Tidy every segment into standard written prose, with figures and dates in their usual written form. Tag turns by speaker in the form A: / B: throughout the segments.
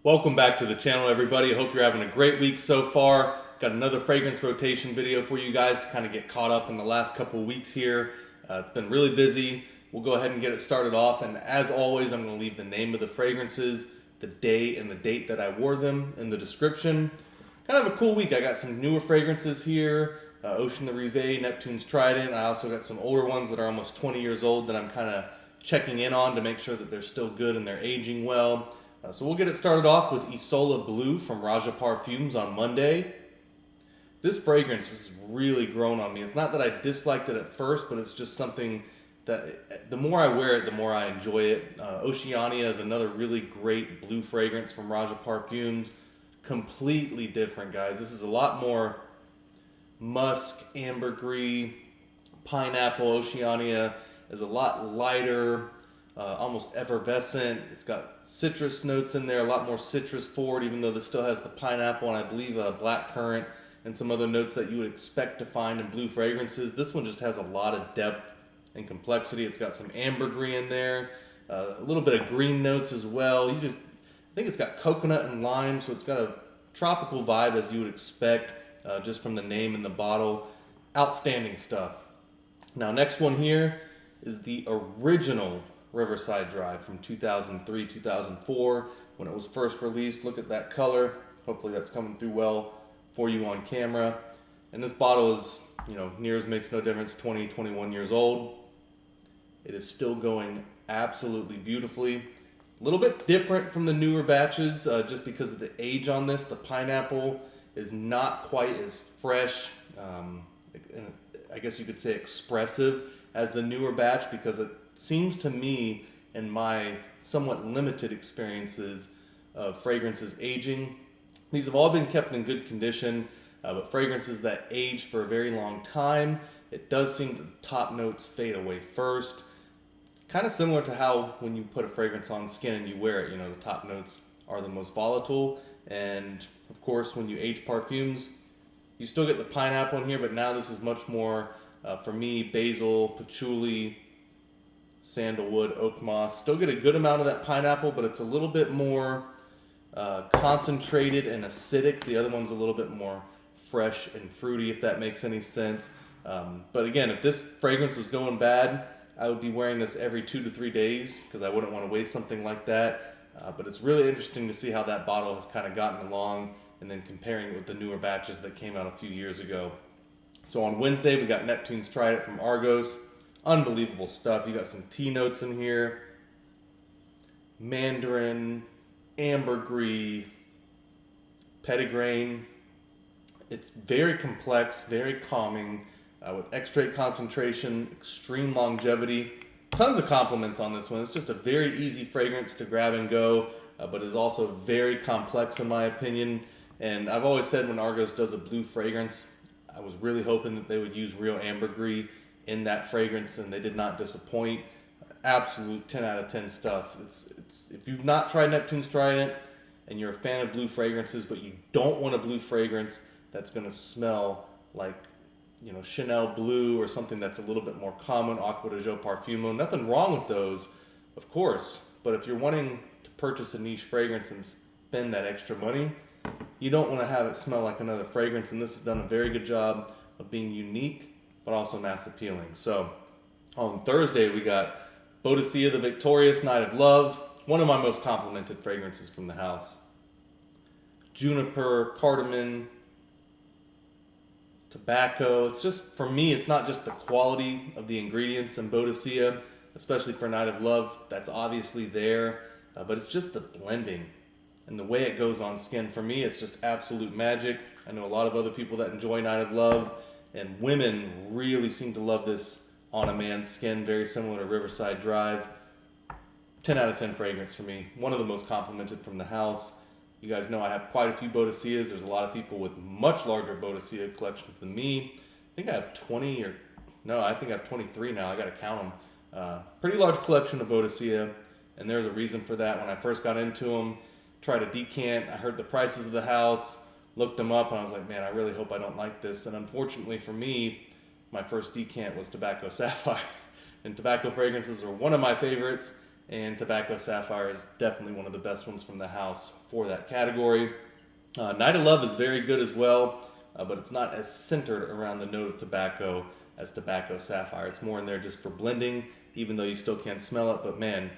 A: Welcome back to the channel, everybody. I hope you're having a great week so far. Got another fragrance rotation video for you guys to kind of get caught up in the last couple of weeks here. It's been really busy. We'll go ahead and get it started off, and as always, I'm going to leave the name of the fragrances, the day and the date that I wore them in the description. Kind of a cool week. I got some newer fragrances here, Ocean the Rive, Neptune's Trident. I also got some older ones that are almost 20 years old that I'm kind of checking in on to make sure that they're still good and they're aging well. So we'll get it started off with Isola Blue from Roja Parfums on Monday. This fragrance was really grown on me. It's not that I disliked it at first, but it's just something that the more I wear it, the more I enjoy it. Oceania is another really great blue fragrance from Roja Parfums. Completely different, guys. This is a lot more musk, ambergris, pineapple. Oceania is a lot lighter, almost effervescent. It's got citrus notes in there, a lot more citrus forward, even though this still has the pineapple and I believe blackcurrant and some other notes that you would expect to find in blue fragrances. This one just has a lot of depth and complexity. It's got some ambergris in there, a little bit of green notes as well. I think it's got coconut and lime, so it's got a tropical vibe as you would expect, just from the name and the bottle. Outstanding stuff. Now, next one here is the original Riverside Drive from 2003, 2004, when it was first released. Look at that color. Hopefully that's coming through well for you on camera. And this bottle is, nears makes no difference, 20, 21 years old. It is still going absolutely beautifully. A little bit different from the newer batches, just because of the age on this. The pineapple is not quite as fresh, I guess you could say expressive, as the newer batch, because it seems to me, in my somewhat limited experiences of fragrances aging, these have all been kept in good condition, but fragrances that age for a very long time, it does seem that the top notes fade away first. It's kind of similar to how when you put a fragrance on skin and you wear it, the top notes are the most volatile. And of course, when you age parfums, you still get the pineapple in here, but now this is much more, for me, basil, patchouli, sandalwood, oak moss. Still get a good amount of that pineapple, but it's a little bit more concentrated and acidic. The other one's a little bit more fresh and fruity, if that makes any sense. But again, if this fragrance was going bad, I would be wearing this every 2 to 3 days because I wouldn't want to waste something like that. But it's really interesting to see how that bottle has kind of gotten along and then comparing it with the newer batches that came out a few years ago. So on Wednesday, we got Neptune's Trident from Argos. Unbelievable stuff. You got some tea notes in here. Mandarin, ambergris, petitgrain. It's very complex, very calming, with extrait concentration, extreme longevity. Tons of compliments on this one. It's just a very easy fragrance to grab and go, but is also very complex in my opinion. And I've always said when Argos does a blue fragrance, I was really hoping that they would use real ambergris in that fragrance, and they did not disappoint. Absolute 10 out of 10 stuff. It's if you've not tried Neptune's Trident and you're a fan of blue fragrances, but you don't want a blue fragrance that's going to smell like, Chanel blue or something that's a little bit more common, Acqua di Gio Parfumo. Nothing wrong with those, of course, but if you're wanting to purchase a niche fragrance and spend that extra money, you don't want to have it smell like another fragrance, and this has done a very good job of being unique but also mass appealing. So on Thursday, we got Boadicea the Victorious Night of Love, one of my most complimented fragrances from the house. Juniper, cardamom, tobacco. It's just, for me, it's not just the quality of the ingredients in Boadicea, especially for Night of Love, that's obviously there, but it's just the blending and the way it goes on skin. For me, it's just absolute magic. I know a lot of other people that enjoy Night of Love, and women really seem to love this on a man's skin, very similar to Riverside Drive. 10 out of 10 fragrance for me. One of the most complimented from the house. You guys know I have quite a few Boadiceas. There's a lot of people with much larger Boadicea collections than me. I think I have 20 I think I have 23 now. I got to count them. Pretty large collection of Boadicea, and there's a reason for that. When I first got into them, tried a decant, I heard the prices of the house, looked them up, and I was like, man, I really hope I don't like this. And unfortunately for me, my first decant was Tobacco Sapphire. And tobacco fragrances are one of my favorites, and Tobacco Sapphire is definitely one of the best ones from the house for that category. Night of Love is very good as well, but it's not as centered around the note of tobacco as Tobacco Sapphire. It's more in there just for blending, even though you still can't smell it, but man,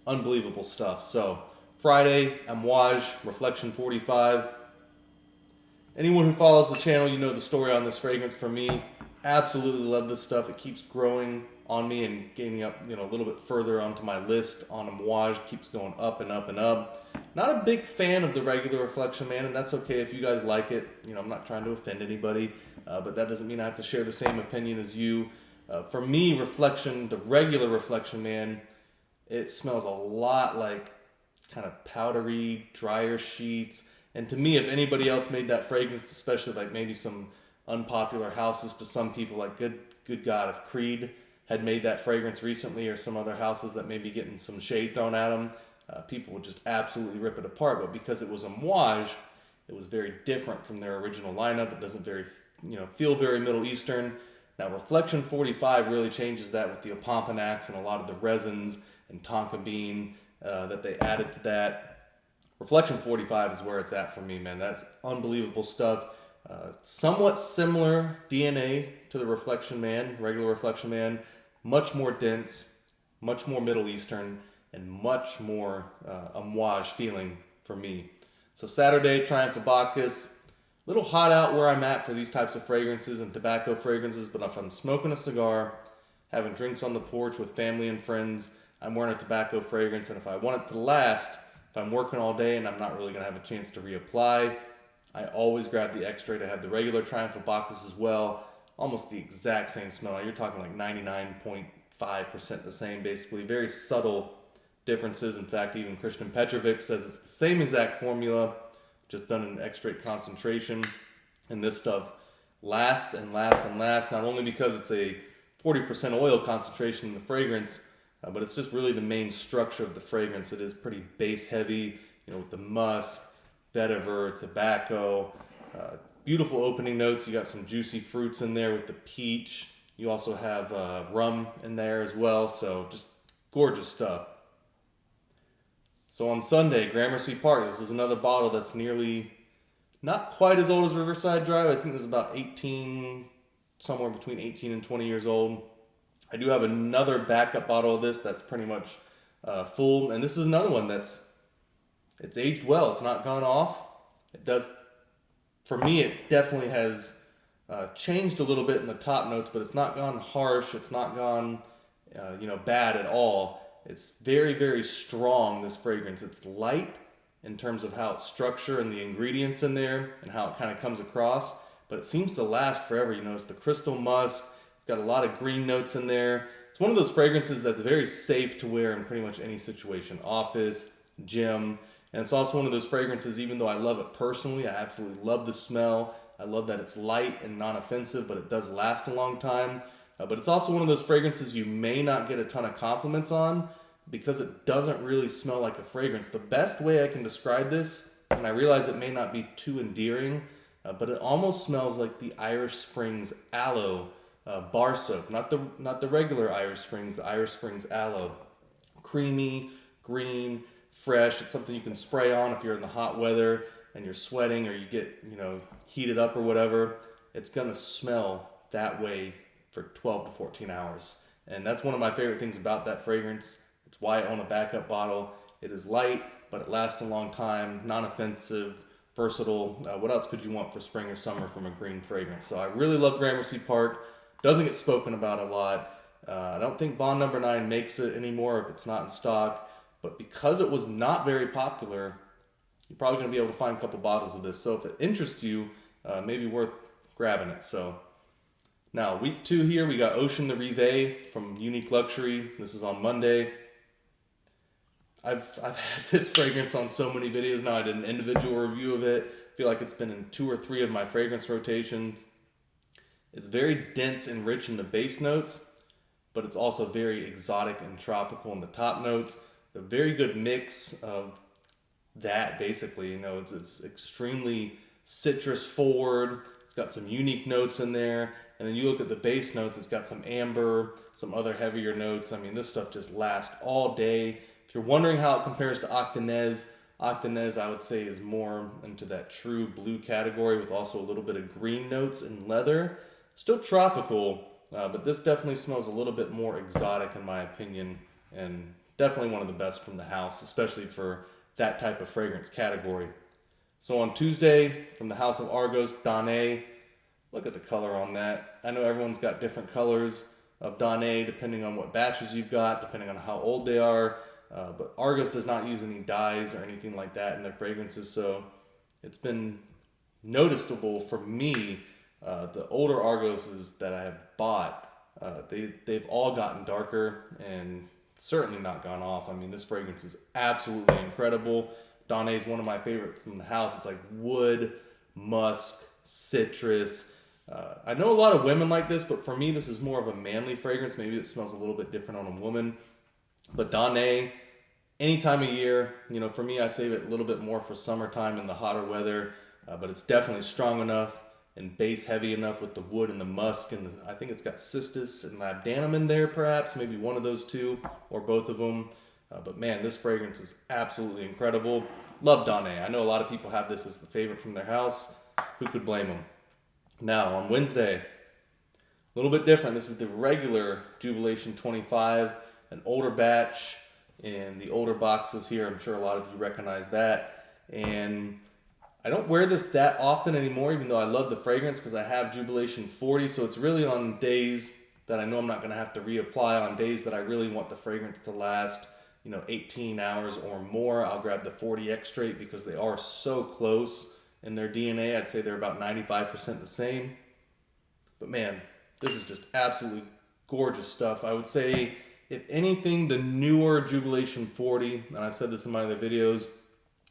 A: unbelievable stuff. So, Friday-Amouage Reflection 45. Anyone who follows the channel, you know the story on this fragrance from me. Absolutely love this stuff. It keeps growing on me and gaining up, a little bit further onto my list on Amouage. Keeps going up and up and up. Not a big fan of the regular Reflection, man, and that's okay if you guys like it. I'm not trying to offend anybody, but that doesn't mean I have to share the same opinion as you. For me, Reflection, the regular Reflection, man, it smells a lot like kind of powdery, drier sheets. And to me, if anybody else made that fragrance, especially like maybe some unpopular houses to some people, like good God, if Creed had made that fragrance recently, or some other houses that may be getting some shade thrown at them, people would just absolutely rip it apart. But because it was Amouage, it was very different from their original lineup. It doesn't feel very Middle Eastern. Now, Reflection 45 really changes that with the Opompanax and a lot of the resins and tonka bean that they added to that. Reflection 45 is where it's at for me, man. That's unbelievable stuff. Somewhat similar DNA to the Reflection Man, regular Reflection Man. Much more dense, much more Middle Eastern, and much more Amouage feeling for me. So Saturday, Triumph of Bacchus. A little hot out where I'm at for these types of fragrances and tobacco fragrances, but if I'm smoking a cigar, having drinks on the porch with family and friends, I'm wearing a tobacco fragrance, and if I want it to last, if I'm working all day and I'm not really going to have a chance to reapply, I always grab the extrait. I have the regular Triumph of Bacchus as well. Almost the exact same smell. You're talking like 99.5% the same, basically. Very subtle differences. In fact, even Christian Petrovic says it's the same exact formula, just done in extrait concentration. And this stuff lasts and lasts and lasts, not only because it's a 40% oil concentration in the fragrance, but it's just really the main structure of the fragrance. It is pretty base heavy, with the musk, vetiver, tobacco, beautiful opening notes. You got some juicy fruits in there with the peach. You also have rum in there as well, so just gorgeous stuff. So on Sunday, Gramercy Park. This is another bottle that's nearly, not quite as old as Riverside Drive. I think it's about 18, somewhere between 18 and 20 years old. I do have another backup bottle of this that's pretty much full, and this is another one it's aged well. It's not gone off. It does, for me, it definitely has changed a little bit in the top notes, but it's not gone harsh. It's not gone, bad at all. It's very, very strong, this fragrance. It's light in terms of how it's structured and the ingredients in there and how it kind of comes across, but it seems to last forever. It's the crystal musk. It's got a lot of green notes in there. It's one of those fragrances that's very safe to wear in pretty much any situation, office, gym. And it's also one of those fragrances, even though I love it personally, I absolutely love the smell. I love that it's light and non-offensive, but it does last a long time. But it's also one of those fragrances you may not get a ton of compliments on because it doesn't really smell like a fragrance. The best way I can describe this, and I realize it may not be too endearing, but it almost smells like the Irish Springs Aloe bar soap. Not the regular Irish Springs, the Irish Springs Aloe. Creamy, green, fresh. It's something you can spray on if you're in the hot weather and you're sweating or you get, heated up or whatever. It's going to smell that way for 12 to 14 hours. And that's one of my favorite things about that fragrance. It's why I own a backup bottle. It is light, but it lasts a long time, non-offensive, versatile. What else could you want for spring or summer from a green fragrance? So I really love Gramercy Park. Doesn't get spoken about a lot. I don't think Bond Number 9 makes it anymore if it's not in stock. But because it was not very popular, you're probably going to be able to find a couple bottles of this. So if it interests you, maybe worth grabbing it. So now week 2 here, we got Ocean the Rive from Unique Luxury. This is on Monday. I've had this fragrance on so many videos now. I did an individual review of it. I feel like it's been in 2 or 3 of my fragrance rotations. It's very dense and rich in the base notes, but it's also very exotic and tropical in the top notes. A very good mix of that, basically. It's extremely citrus forward. It's got some unique notes in there. And then you look at the base notes, it's got some amber, some other heavier notes. I mean, this stuff just lasts all day. you're wondering how it compares to Octanez, Octanez I would say is more into that true blue category with also a little bit of green notes and leather. Still tropical, but this definitely smells a little bit more exotic in my opinion, and definitely one of the best from the house, especially for that type of fragrance category. So on Tuesday, from the House of Argos, Danae. Look at the color on that. I know everyone's got different colors of Danae depending on what batches you've got, depending on how old they are. But Argos does not use any dyes or anything like that in their fragrances, so it's been noticeable for me. The older Argoses that I have bought, they've all gotten darker and certainly not gone off. I mean, this fragrance is absolutely incredible. Danae is one of my favorite from the house. It's like wood, musk, citrus. I know a lot of women like this, but for me, this is more of a manly fragrance. Maybe it smells a little bit different on a woman. But Danae, any time of year, for me, I save it a little bit more for summertime and the hotter weather. But it's definitely strong enough and base heavy enough with the wood and the musk. And I think it's got cistus and labdanum in there, perhaps. Maybe one of those two or both of them. But man, this fragrance is absolutely incredible. Love Danae. I know a lot of people have this as the favorite from their house. Who could blame them? Now, on Wednesday, a little bit different. This is the regular Jubilation 25, an older batch in the older boxes here. I'm sure a lot of you recognize that. And I don't wear this that often anymore, even though I love the fragrance because I have Jubilation 40. So it's really on days that I know I'm not going to have to reapply, on days that I really want the fragrance to last 18 hours or more. I'll grab the 40 extrait because they are so close in their DNA. I'd say they're about 95% the same. But man, this is just absolutely gorgeous stuff. I would say, if anything, the newer Jubilation 40, and I've said this in my other videos,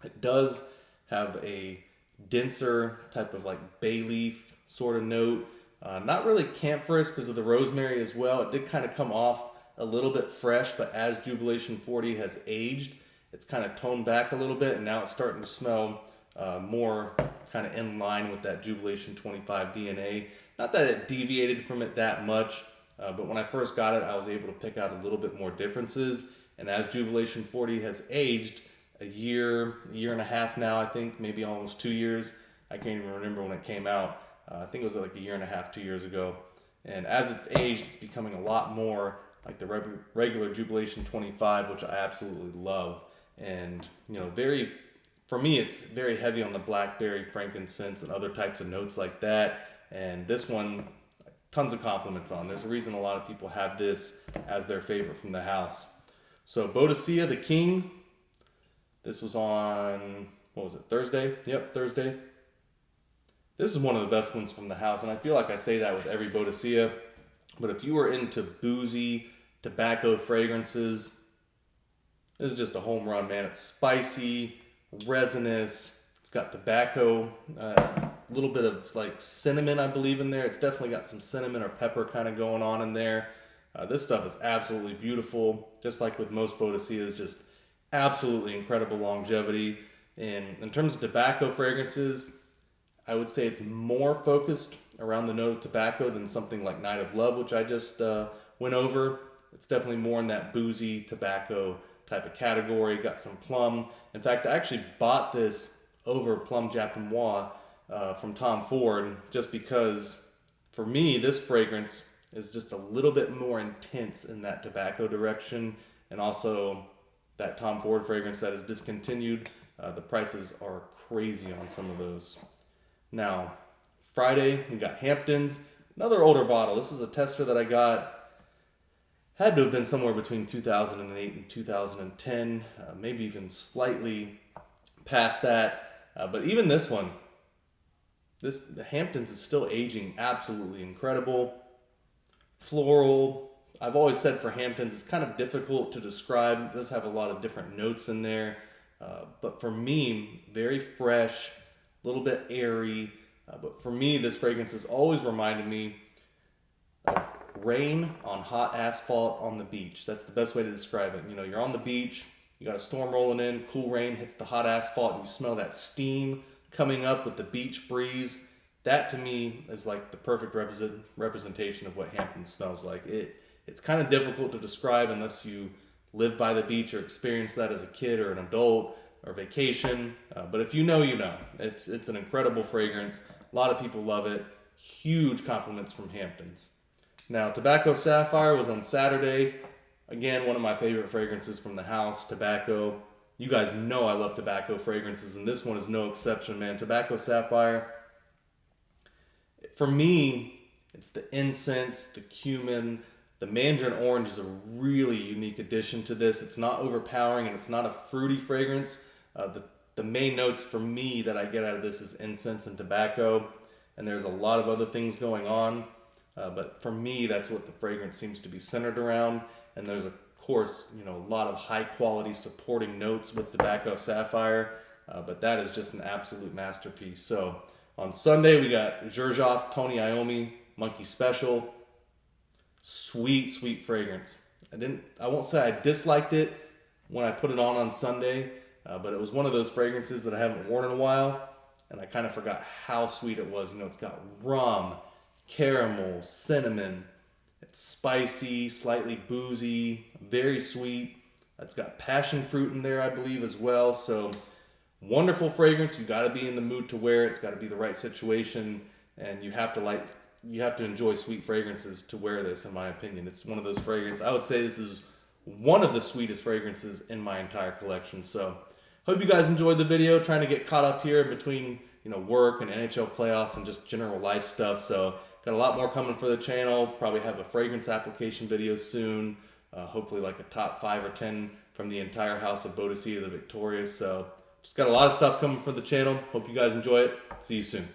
A: it does have a denser type of like bay leaf sort of note. Not really camphorous because of the rosemary as well. It did kind of come off a little bit fresh, but as Jubilation 40 has aged, it's kind of toned back a little bit, and now it's starting to smell more kind of in line with that Jubilation 25 DNA. Not that it deviated from it that much, but when I first got it, I was able to pick out a little bit more differences. And as Jubilation 40 has aged a year and a half now, I think, maybe almost 2 years. I can't even remember when it came out. I think it was like a year and a half, 2 years ago. And as it's aged, it's becoming a lot more like the regular Jubilation 25, which I absolutely love. And, for me, it's very heavy on the blackberry, frankincense, and other types of notes like that. And this one, tons of compliments on. There's a reason a lot of people have this as their favorite from the house. So Boadicea, the King. This was on, Thursday? Yep, Thursday. This is one of the best ones from the house, and I feel like I say that with every Boadicea. But if you were into boozy tobacco fragrances, this is just a home run, man. It's spicy, resinous. It's got tobacco, a little bit of like cinnamon, I believe, in there. It's definitely got some cinnamon or pepper kind of going on in there. This stuff is absolutely beautiful. Just like with most Boadiceas, just absolutely incredible longevity. And in terms of tobacco fragrances, I would say it's more focused around the note of tobacco than something like Night of Love, which I just went over. It's definitely more in that boozy tobacco type of category. Got some plum. In fact, I actually bought this over Plum Japanois from Tom Ford, just because for me, this fragrance is just a little bit more intense in that tobacco direction. And also that Tom Ford fragrance that is discontinued, the prices are crazy on some of those. Now, Friday, we got Hamptons, another older bottle. This is a tester that I got, had to have been somewhere between 2008 and 2010, maybe even slightly past that. But even this one, the Hamptons is still aging absolutely incredible. Floral. I've always said for Hamptons, it's kind of difficult to describe. It does have a lot of different notes in there. But for me, very fresh, a little bit airy. But for me, this fragrance has always reminded me of rain on hot asphalt on the beach. That's the best way to describe it. You're on the beach, you got a storm rolling in, cool rain hits the hot asphalt, and you smell that steam coming up with the beach breeze. That to me is like the perfect representation of what Hampton smells like. It's kind of difficult to describe unless you lived by the beach or experienced that as a kid or an adult or vacation. But if you know, you know. It's an incredible fragrance. A lot of people love it. Huge compliments from Hamptons. Now, Tobacco Sapphire was on Saturday. Again, one of my favorite fragrances from the house, tobacco. You guys know I love tobacco fragrances, and this one is no exception, man. Tobacco Sapphire, for me, it's the incense, the cumin. The mandarin orange is a really unique addition to this. It's not overpowering and it's not a fruity fragrance. The main notes for me that I get out of this is incense and tobacco, and there's a lot of other things going on. But for me, that's what the fragrance seems to be centered around. And there's, of course, a lot of high quality supporting notes with Tobacco Sapphire. But that is just an absolute masterpiece. So on Sunday, we got Xerjoff Monkey Special. Sweet, sweet fragrance. I won't say I disliked it when I put it on Sunday, but it was one of those fragrances that I haven't worn in a while, and I kind of forgot how sweet it was. It's got rum, caramel, cinnamon. It's spicy, slightly boozy, very sweet. It's got passion fruit in there, I believe, as well. So wonderful fragrance. You got to be in the mood to wear it. It's got to be the right situation, and you have to enjoy sweet fragrances to wear this, in my opinion. It's one of those fragrances. I would say this is one of the sweetest fragrances in my entire collection. So hope you guys enjoyed the video. Trying to get caught up here in between, work and NHL playoffs and just general life stuff. So got a lot more coming for the channel. Probably have a fragrance application video soon. Hopefully like a top 5 or 10 from the entire house of Boadicea the Victorious. So just got a lot of stuff coming for the channel. Hope you guys enjoy it. See you soon.